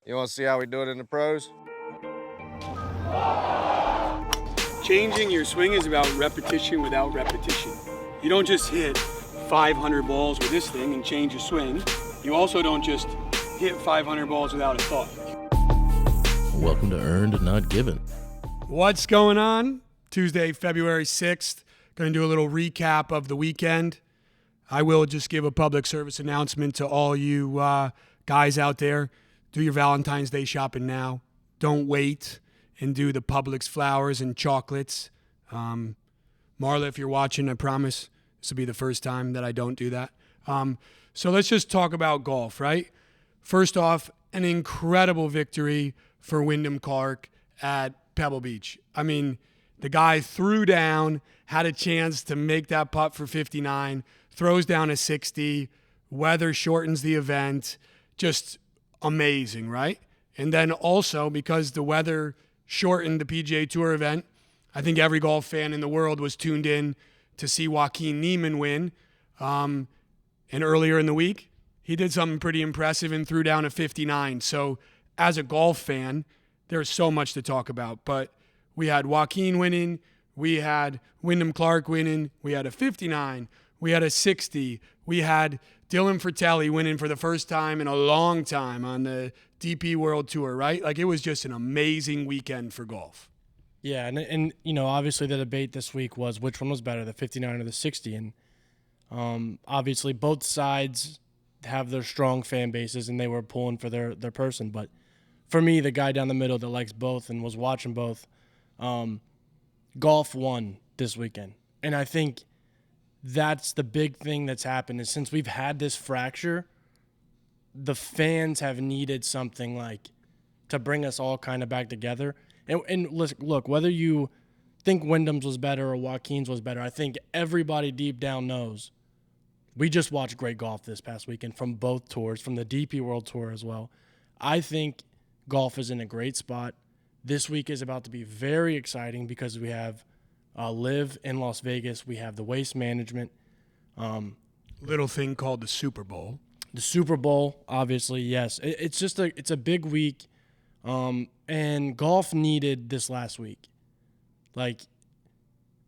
You want to see how we do it in the pros? Changing your swing is about repetition without repetition. You don't just hit 500 balls with this thing and change your swing. You also don't just hit 500 balls without a thought. Welcome to Earned Not Given. What's going on? Tuesday, February 6th. Going to do a little recap of the weekend. I will just give a public service announcement to all you guys out there. Do your Valentine's Day shopping now. Don't wait and do the Publix flowers and chocolates. Marla, if you're watching, I promise this will be the first time that I don't do that. So let's just talk about golf, right? First off, an incredible victory for Wyndham Clark at Pebble Beach. I mean, the guy threw down, had a chance to make that putt for 59, throws down a 60, weather shortens the event. Just amazing, right? And then also, because the weather shortened the PGA Tour event, I think every golf fan in the world was tuned in to see Joaquin Niemann win. And earlier in the week, he did something pretty impressive and threw down a 59. So as a golf fan, there's so much to talk about. But we had Joaquin winning, we had Wyndham Clark winning, we had a 59, we had a 60, we had Dylan Fratelli winning for the first time in a long time on the DP World Tour, right? Like, it was just an amazing weekend for golf. Yeah, and you know, obviously the debate this week was which one was better, the 59 or the 60, and obviously both sides have their strong fan bases and they were pulling for their person, but for me, the guy down the middle that likes both and was watching both, golf won this weekend. And I think that's the big thing that's happened is since we've had this fracture, the fans have needed something like to bring us all kind of back together. And look, whether you think Wyndham's was better or Joaquin's was better, I think everybody deep down knows we just watched great golf this past weekend from both tours, from the DP World Tour as well. I think golf is in a great spot. This week is about to be very exciting because we have Live in Las Vegas. We have the Waste Management. Little thing called the Super Bowl. The Super Bowl, obviously, yes. It's a big week, and golf needed this last week. Like,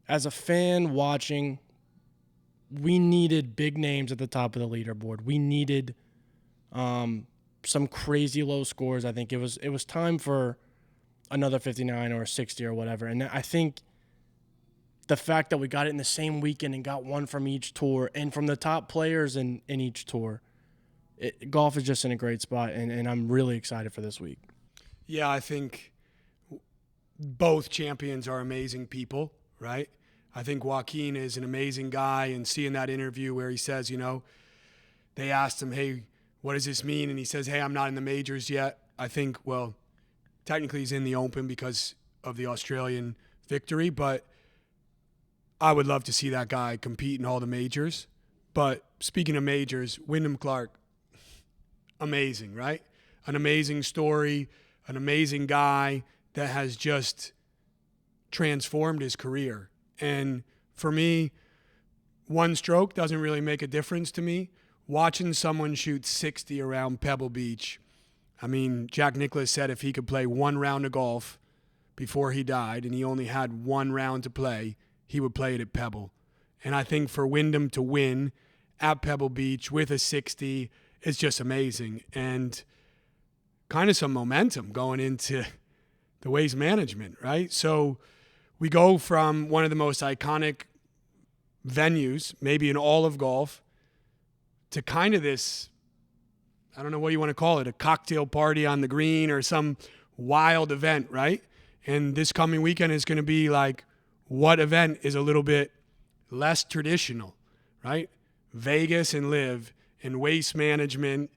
as a fan watching, we needed big names at the top of the leaderboard. We needed some crazy low scores. I think it was time for another 59 or a 60 or whatever. And I think the fact that we got it in the same weekend and got one from each tour and from the top players in each tour, golf is just in a great spot, and I'm really excited for this week. Yeah, I think both champions are amazing people, right? I think Joaquin is an amazing guy, and seeing that interview where he says, they asked him, hey, what does this mean? And he says, hey, I'm not in the majors yet. I think, well, technically he's in the Open because of the Australian victory, but I would love to see that guy compete in all the majors. But speaking of majors, Wyndham Clark, amazing, right? An amazing story, an amazing guy that has just transformed his career. And for me, one stroke doesn't really make a difference to me. Watching someone shoot 60 around Pebble Beach, I mean, Jack Nicklaus said if he could play one round of golf before he died and he only had one round to play, he would play it at Pebble. And I think for Wyndham to win at Pebble Beach with a 60 is just amazing. And kind of some momentum going into the Waste Management, right? So we go from one of the most iconic venues, maybe in all of golf, to kind of this, I don't know what you want to call it, a cocktail party on the green or some wild event, right? And this coming weekend is going to be like, what event is a little bit less traditional, right? Vegas and Live and Waste Management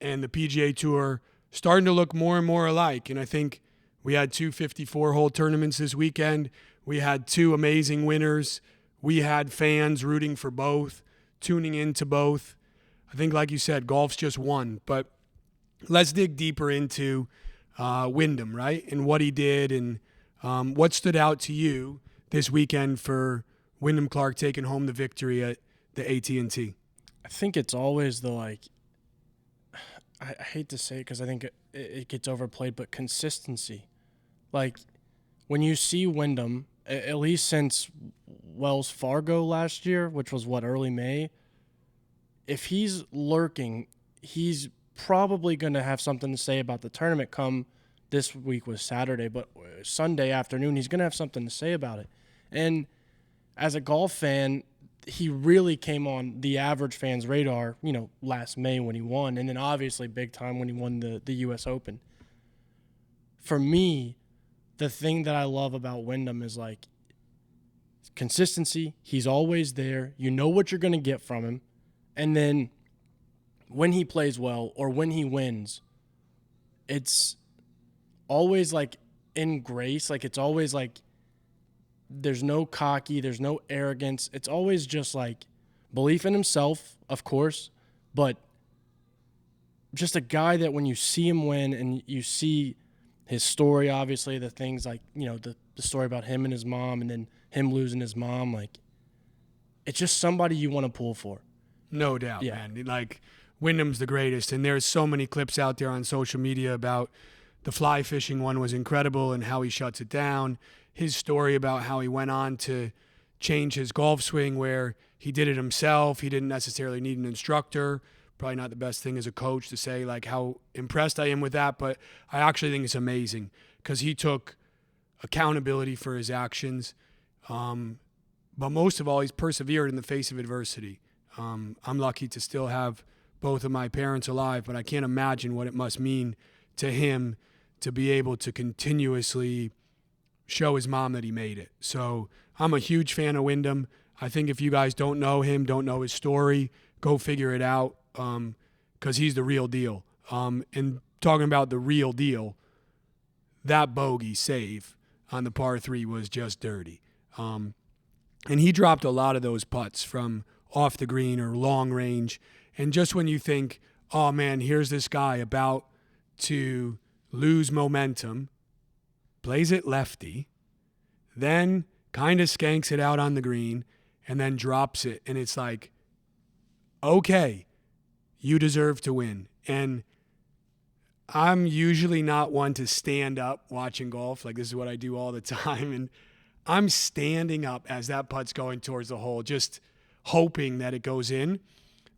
and the PGA Tour starting to look more and more alike. And I think we had two 54-hole tournaments this weekend. We had two amazing winners. We had fans rooting for both, tuning into both. I think, like you said, golf's just one. But let's dig deeper into Wyndham, right? And what he did and what stood out to you this weekend for Wyndham Clark taking home the victory at the AT&T. I think it's always the, like, I hate to say it because I think it gets overplayed, but consistency. Like, when you see Wyndham, at least since Wells Fargo last year, which was early May, if he's lurking, he's probably going to have something to say about the tournament come this week was Saturday, but Sunday afternoon, he's going to have something to say about it. And as a golf fan, he really came on the average fan's radar, last May when he won, and then obviously big time when he won the U.S. Open. For me, the thing that I love about Wyndham is like consistency. He's always there. You know what you're going to get from him. And then when he plays well or when he wins, it's always like in grace. Like, it's always like there's no cocky, there's no arrogance. It's always just like belief in himself, of course, but just a guy that when you see him win and you see his story, obviously, the things like, the story about him and his mom and then him losing his mom, like, it's just somebody you want to pull for. No doubt, man. Like, Wyndham's the greatest, and there's so many clips out there on social media about the fly fishing one was incredible and how he shuts it down. His story about how he went on to change his golf swing where he did it himself. He didn't necessarily need an instructor. Probably not the best thing as a coach to say, like, how impressed I am with that, but I actually think it's amazing because he took accountability for his actions. But most of all, he's persevered in the face of adversity. I'm lucky to still have both of my parents alive, but I can't imagine what it must mean to him to be able to continuously show his mom that he made it. So I'm a huge fan of Wyndham. I think if you guys don't know him, don't know his story, go figure it out because he's the real deal. And talking about the real deal, that bogey save on the par 3 was just dirty. And he dropped a lot of those putts from off the green or long range. And just when you think, oh man, here's this guy about to lose momentum, plays it lefty, then kind of skanks it out on the green, and then drops it. And it's like, okay, you deserve to win. And I'm usually not one to stand up watching golf. Like, this is what I do all the time. And I'm standing up as that putt's going towards the hole, just hoping that it goes in.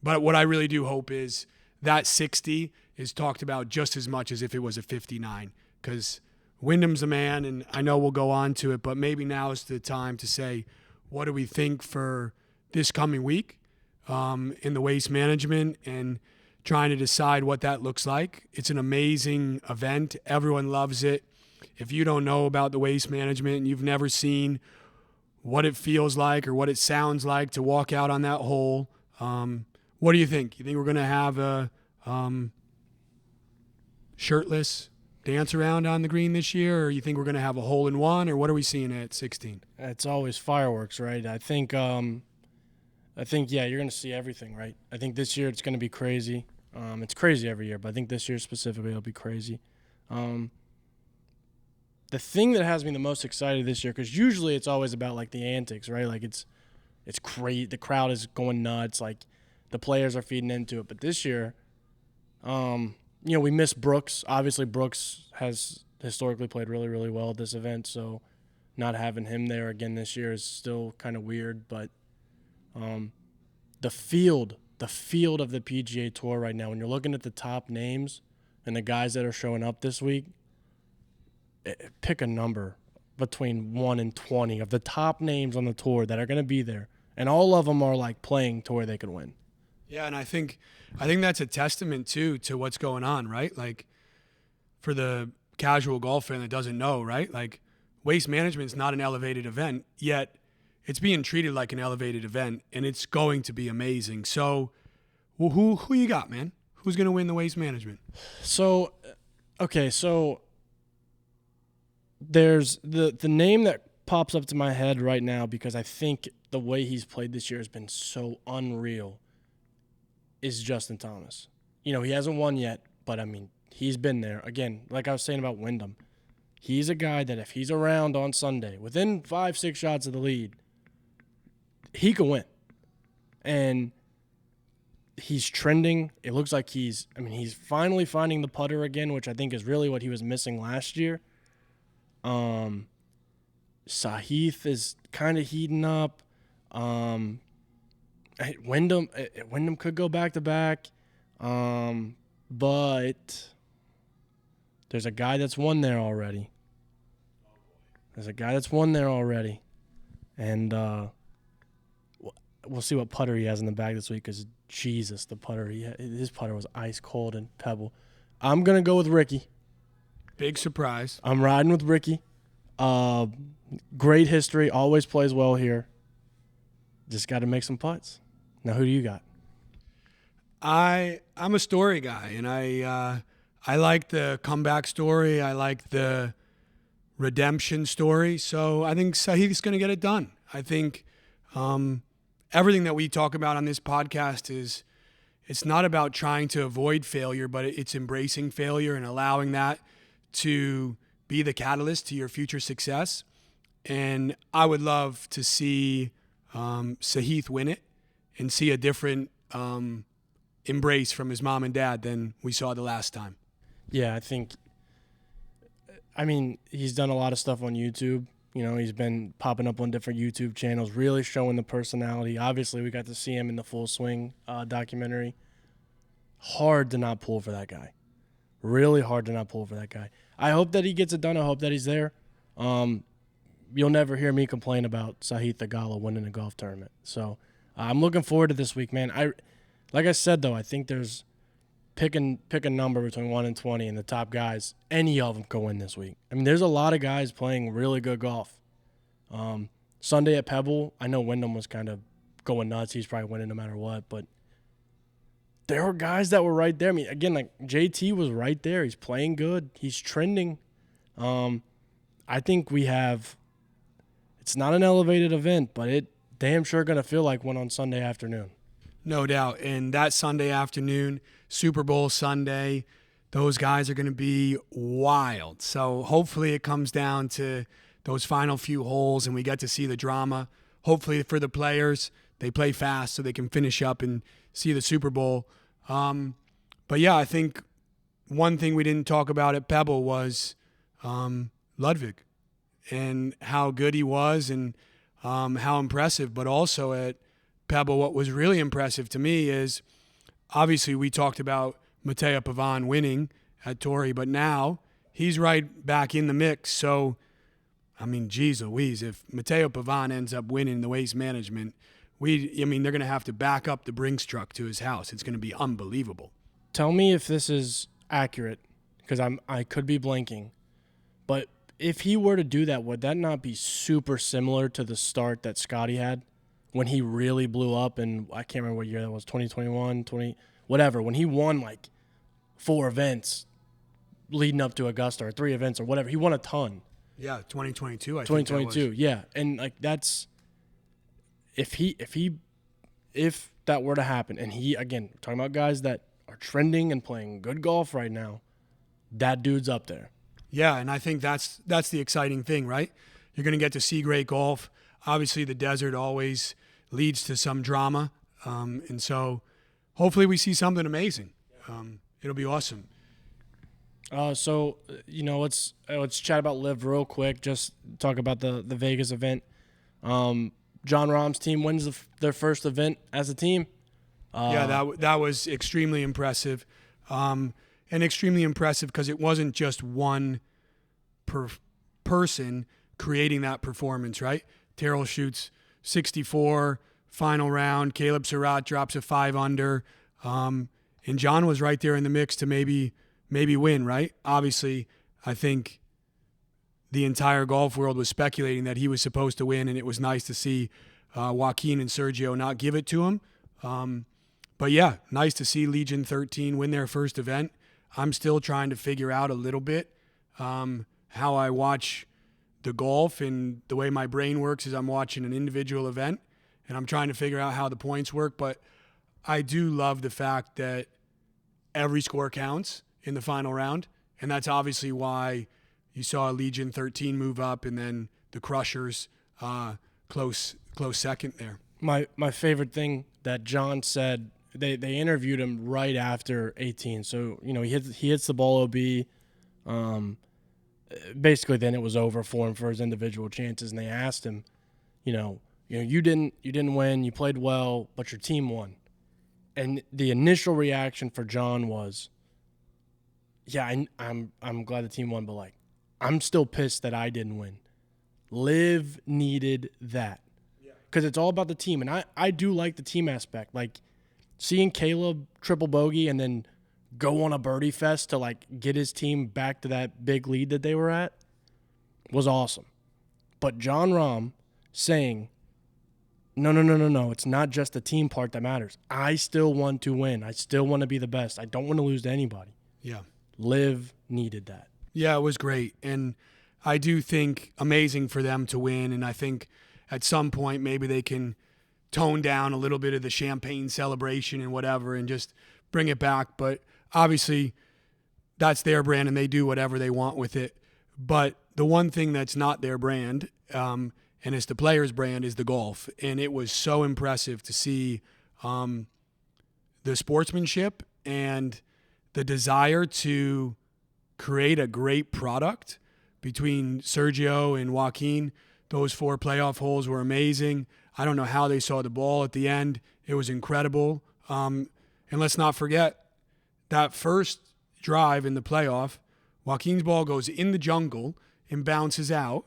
But what I really do hope is that 60 is talked about just as much as if it was a 59, because Wyndham's a man, and I know we'll go on to it, but maybe now is the time to say, what do we think for this coming week in the waste management and trying to decide what that looks like. It's an amazing event. Everyone loves it. If you don't know about the waste management and you've never seen what it feels like or what it sounds like to walk out on that hole, what do you think? You think we're going to have a shirtless dance around on the green this year, or you think we're going to have a hole-in-one, or what are we seeing at 16? It's always fireworks, right? I think yeah, you're going to see everything, right? I think this year it's going to be crazy. It's crazy every year, but I think this year specifically it'll be crazy. The thing that has me the most excited this year, because usually it's always about like the antics, right? Like it's great. The crowd is going nuts. Like the players are feeding into it. But this year, we miss Brooks. Obviously, Brooks has historically played really, really well at this event. So not having him there again this year is still kind of weird. But the field of the PGA Tour right now, when you're looking at the top names and the guys that are showing up this week, pick a number between 1 and 20 of the top names on the tour that are going to be there, and all of them are like playing to where they could win. Yeah, and I think that's a testament too to what's going on, right? Like for the casual golf fan that doesn't know, right? Like waste management is not an elevated event, yet it's being treated like an elevated event, and it's going to be amazing. So, well, who you got, man? Who's going to win the waste management? So there's the name that pops up to my head right now, because I think the way he's played this year has been so unreal, is Justin Thomas. He hasn't won yet, but I mean, he's been there. Again, like I was saying about Wyndham, he's a guy that if he's around on Sunday, within 5-6 shots of the lead, he can win. And he's trending. It looks like he's finally finding the putter again, which I think is really what he was missing last year. Sahith is kind of heating up. Wyndham could go back to back. But there's a guy that's won there already. And we'll see what putter he has in the bag this week because, Jesus, his putter was ice cold in Pebble. I'm going to go with Ricky. Big surprise. I'm riding with Ricky. Great history, always plays well here. Just got to make some putts. Now, who do you got? I'm a story guy, and I like the comeback story. I like the redemption story. So I think Sahith's going to get it done. I think everything that we talk about on this podcast it's not about trying to avoid failure, but it's embracing failure and allowing that to be the catalyst to your future success. And I would love to see Sahith win it and see a different embrace from his mom and dad than we saw the last time. Yeah, he's done a lot of stuff on YouTube. He's been popping up on different YouTube channels, really showing the personality. Obviously, we got to see him in the Full Swing documentary. Hard to not pull for that guy. Really hard to not pull for that guy. I hope that he gets it done. I hope that he's there. You'll never hear me complain about Sahith Theegala winning a golf tournament. So I'm looking forward to this week, man. Like I said, though, I think there's pick a number between 1 and 20, and the top guys, any of them can win this week. There's a lot of guys playing really good golf. Sunday at Pebble, I know Wyndham was kind of going nuts. He's probably winning no matter what, but there were guys that were right there. Again, like JT was right there. He's playing good. He's trending. I think it's not an elevated event, but it damn sure going to feel like one on Sunday afternoon. No doubt. And that Sunday afternoon, Super Bowl Sunday, those guys are going to be wild. So hopefully it comes down to those final few holes and we get to see the drama. Hopefully for the players, they play fast so they can finish up and see the Super Bowl. But yeah, I think one thing we didn't talk about at Pebble was Ludwig and how good he was and how impressive. But also at Pebble, what was really impressive to me is obviously we talked about Matteo Pavan winning at Torrey, but now he's right back in the mix. So, geez Louise, if Matteo Pavan ends up winning the Waste Management, they're going to have to back up the Brinks truck to his house. It's going to be unbelievable. Tell me if this is accurate, because I could be blanking. But if he were to do that, would that not be super similar to the start that Scotty had when he really blew up? And I can't remember what year that was, 2021, whatever. When he won like 4 events leading up to Augusta, or 3 events or whatever. He won a ton. Yeah, 2022. I 2022. think that was. Yeah, and like that's if that were to happen, and he, again, we're talking about guys that are trending and playing good golf right now, that dude's up there. Yeah, and I think that's the exciting thing, right? You're going to get to see great golf. Obviously, the desert always leads to some drama, and so hopefully we see something amazing. It'll be awesome. So let's chat about Liv real quick. Just talk about the Vegas event. John Rahm's team wins their first event as a team. Yeah, that was extremely impressive, and extremely impressive because it wasn't just one person creating that performance, right? Terrell shoots 64, final round. Caleb Surratt drops a 5 under, and John was right there in the mix to maybe win, right? Obviously, I think the entire golf world was speculating that he was supposed to win, and it was nice to see Joaquin and Sergio not give it to him. But yeah, nice to see Legion 13 win their first event. I'm still trying to figure out a little bit how I watch the golf, and the way my brain works is I'm watching an individual event, and I'm trying to figure out how the points work. But I do love the fact that every score counts in the final round, and that's obviously why you saw Legion 13 move up, and then the Crushers close second there. My favorite thing that John said they interviewed him right after 18. So, he hits the ball OB. Basically then it was over for him for his individual chances, and they asked him, you didn't win, you played well, but your team won. And the initial reaction for John was, yeah, I'm glad the team won, but I'm still pissed that I didn't win. Liv needed that. Because it's all about the team. And I do like the team aspect. Like, seeing Caleb triple bogey and then go on a birdie fest to, get his team back to that big lead that they were at was awesome. But Jon Rahm saying, no, it's not just the team part that matters. I still want to win. I still want to be the best. I don't want to lose to anybody. Yeah. Liv needed that. Yeah, it was great. And I do think amazing for them to win. And I think at some point maybe they can tone down a little bit of the champagne celebration and whatever and just bring it back. But obviously that's their brand and they do whatever they want with it. But the one thing that's not their brand, and it's the players' brand, is the golf. And it was so impressive to see the sportsmanship and the desire to create a great product between Sergio and Joaquin. Those 4 playoff holes were amazing. I don't know how they saw the ball at the end. It was incredible. And let's not forget that first drive in the playoff, Joaquin's ball goes in the jungle and bounces out.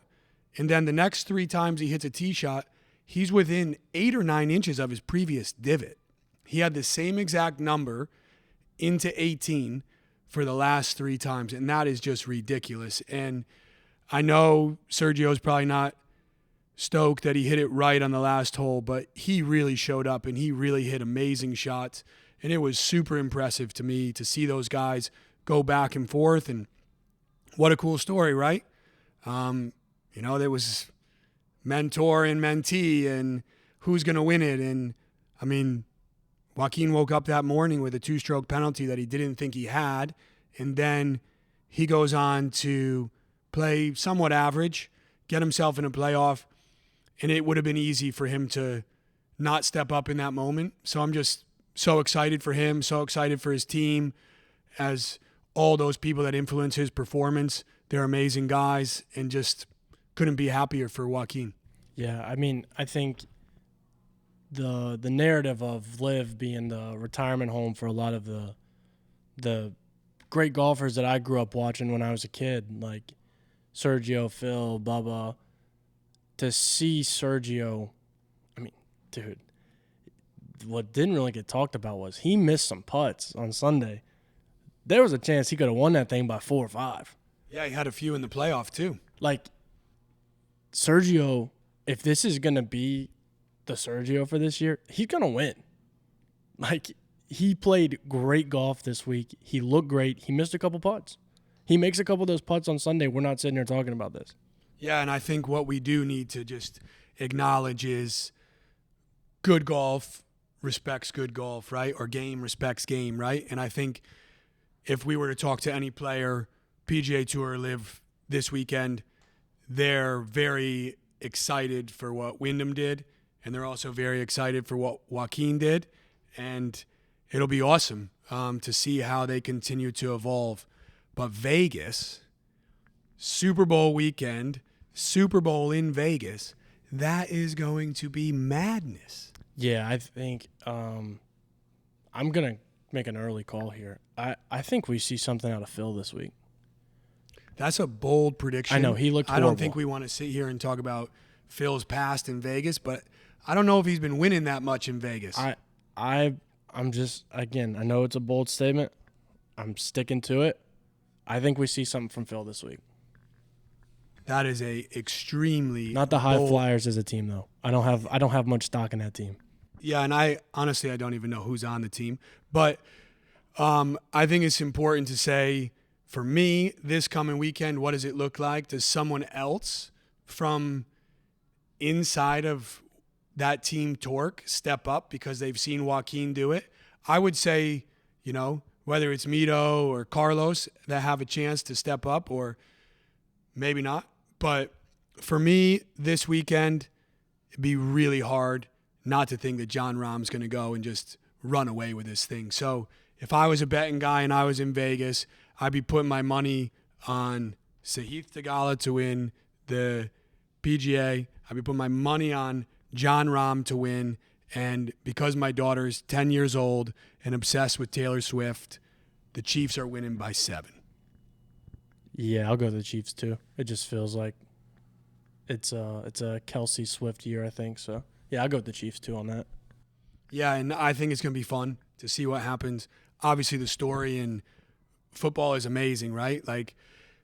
And then the next 3 times he hits a tee shot, he's within 8 or 9 inches of his previous divot. He had the same exact number into 18 for the last 3 times, and that is just ridiculous. And I know Sergio's probably not stoked that he hit it right on the last hole, but he really showed up and he really hit amazing shots. And it was super impressive to me to see those guys go back and forth. And what a cool story, right? There was mentor and mentee and who's going to win it. And I mean, Joaquin woke up that morning with a 2-stroke penalty that he didn't think he had. And then he goes on to play somewhat average, get himself in a playoff. And it would have been easy for him to not step up in that moment. So I'm just so excited for him, so excited for his team, as all those people that influence his performance. They're amazing guys, and just couldn't be happier for Joaquin. Yeah, I mean, I think the narrative of Liv being the retirement home for a lot of the great golfers that I grew up watching when I was a kid, like Sergio, Phil, Bubba, to see Sergio, I mean, dude, what didn't really get talked about was he missed some putts on Sunday. There was a chance he could have won that thing by 4 or 5. Yeah, he had a few in the playoff too. Sergio, if this is going to be the Sergio for this year, he's going to win. He played great golf this week. He looked great. He missed a couple putts. He makes a couple of those putts on Sunday. We're not sitting here talking about this. Yeah, and I think what we do need to just acknowledge is good golf respects good golf, right? Or game respects game, right? And I think if we were to talk to any player, PGA Tour, Live this weekend, they're very excited for what Wyndham did, and they're also very excited for what Joaquin did. And it'll be awesome to see how they continue to evolve. But Vegas, Super Bowl weekend, Super Bowl in Vegas, that is going to be madness. Yeah, I think I'm going to make an early call here. I think we see something out of Phil this week. That's a bold prediction. I know, he looked I horrible. don't think we want to sit here and talk about Phil's past in Vegas, but I don't know if he's been winning that much in Vegas. I'm just, again, I know it's a bold statement. I'm sticking to it. I think we see something from Phil this week. That is a extremely Not the high bold, flyers as a team, though. I don't have much stock in that team. Yeah, and I honestly don't even know who's on the team. But I think it's important to say, for me, this coming weekend, what does it look like? Does someone else from inside of that team torque step up because they've seen Joaquin do it? I would say, whether it's Mito or Carlos that have a chance to step up, or maybe not. But for me, this weekend, it'd be really hard not to think that Jon Rahm's going to go and just run away with this thing. So if I was a betting guy and I was in Vegas, I'd be putting my money on Sahith Theegala to win the PGA. I'd be putting my money on Jon Rahm to win. And because my daughter's 10 years old and obsessed with Taylor Swift, the Chiefs are winning by 7. Yeah, I'll go the Chiefs too. It just feels like it's a Kelsey Swift year, I think. So yeah, I'll go with the Chiefs too on that. Yeah, and I think it's going to be fun to see what happens. Obviously, the story in football is amazing, right? Like,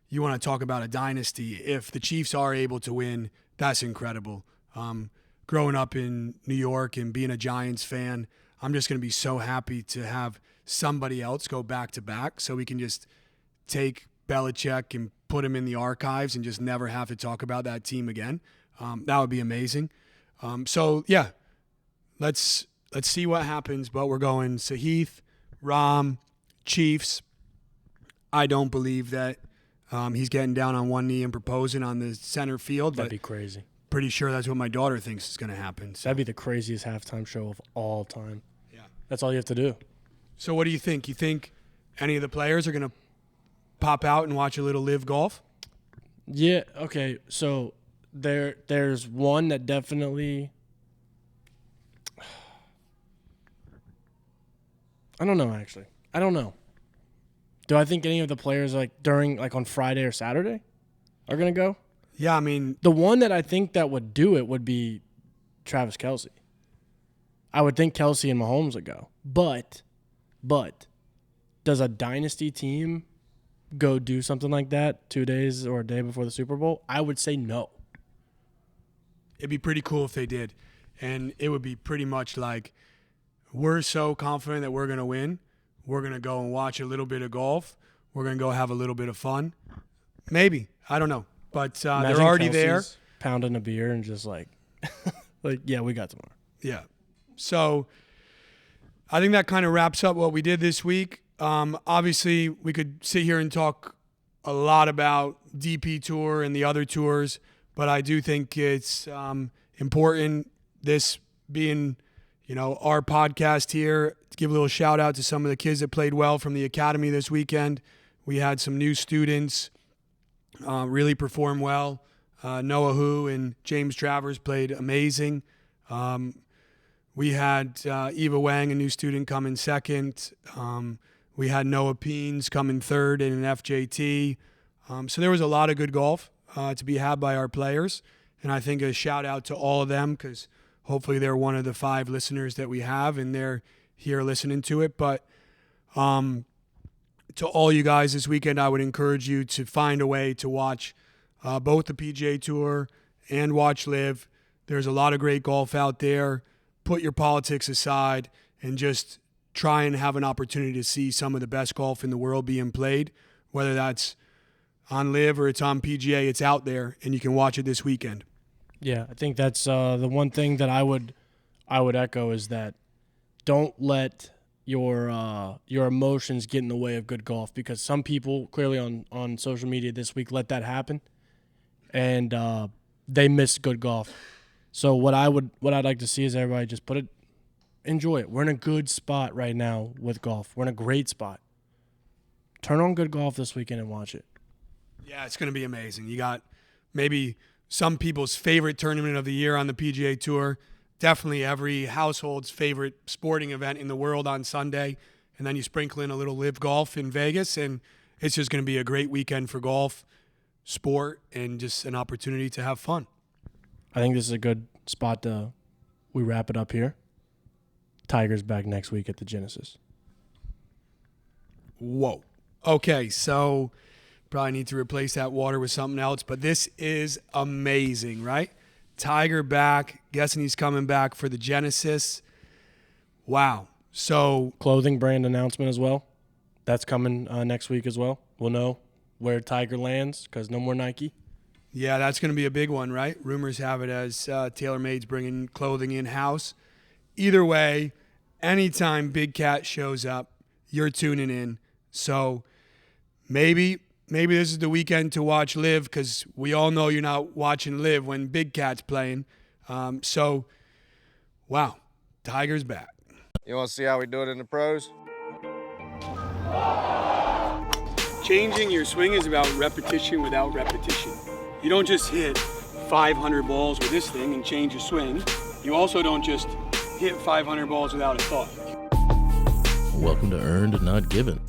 you want to talk about a dynasty. If the Chiefs are able to win, that's incredible. Growing up in New York and being a Giants fan, I'm just going to be so happy to have somebody else go back-to-back so we can just take Belichick and put him in the archives and just never have to talk about that team again. That would be amazing. So, yeah, let's see what happens, but we're going Sahith, Rahm, Chiefs. I don't believe that he's getting down on one knee and proposing on the center field. That'd be crazy. Pretty sure that's what my daughter thinks is going to happen. So. That'd be the craziest halftime show of all time. Yeah. That's all you have to do. So what do you think? You think any of the players are going to pop out and watch a little live golf? Yeah, okay. So there's one that definitely I don't know, actually. I don't know. Do I think any of the players on Friday or Saturday are going to go? Yeah, I mean, The one that I think that would do it would be Travis Kelce. I would think Kelce and Mahomes would go. But does a dynasty team go do something like that 2 days or a day before the Super Bowl? I would say no. it'd be pretty cool if they did. And it would be pretty much like, we're so confident that we're going to win. We're going to go and watch a little bit of golf. We're going to go have a little bit of fun. Maybe. I don't know. But they're Imagine already Kelce's there. pounding a beer and just like, yeah, we got tomorrow. Yeah. So I think that kind of wraps up what we did this week. Obviously, we could sit here and talk a lot about DP Tour and the other tours, but I do think it's important, this being, our podcast here, to give a little shout out to some of the kids that played well from the academy this weekend. We had some new students really perform well. Noah Hu and James Travers played amazing. We had Eva Wang, a new student, come in second. We had Noah Peens come in third in an FJT. So there was a lot of good golf to be had by our players. And I think a shout out to all of them, because hopefully they're one of the 5 listeners that we have and they're here listening to it. But to all you guys this weekend, I would encourage you to find a way to watch both the PGA Tour and watch Live. There's a lot of great golf out there. Put your politics aside and just try and have an opportunity to see some of the best golf in the world being played, whether that's on Live or it's on PGA. It's out there, and you can watch it this weekend. Yeah, I think that's the one thing that I would echo is that don't let your emotions get in the way of good golf, because some people clearly on social media this week let that happen, and they miss good golf. So what I'd like to see is everybody just enjoy it. We're in a good spot right now with golf. We're in a great spot. Turn on good golf this weekend and watch it. Yeah, it's going to be amazing. You got maybe some people's favorite tournament of the year on the PGA Tour. Definitely every household's favorite sporting event in the world on Sunday. And then you sprinkle in a little Live Golf in Vegas, and it's just going to be a great weekend for golf, sport, and just an opportunity to have fun. I think this is a good spot we wrap it up here. Tiger's back next week at the Genesis. Whoa. Okay, so probably need to replace that water with something else, but this is amazing, right? Tiger back. Guessing he's coming back for the Genesis. Wow. So Clothing brand announcement as well. That's coming next week as well. We'll know where Tiger lands because no more Nike. yeah, that's going to be a big one, right? Rumors have it as TaylorMade's bringing clothing in-house. Either way, anytime Big Cat shows up, you're tuning in. So maybe this is the weekend to watch Live, because we all know you're not watching Live when Big Cat's playing. So, wow, Tiger's back. You want to see how we do it in the pros? Changing your swing is about repetition without repetition. You don't just hit 500 balls with this thing and change your swing. You also don't just hit 500 balls without a thought. Welcome to Earned Not Given.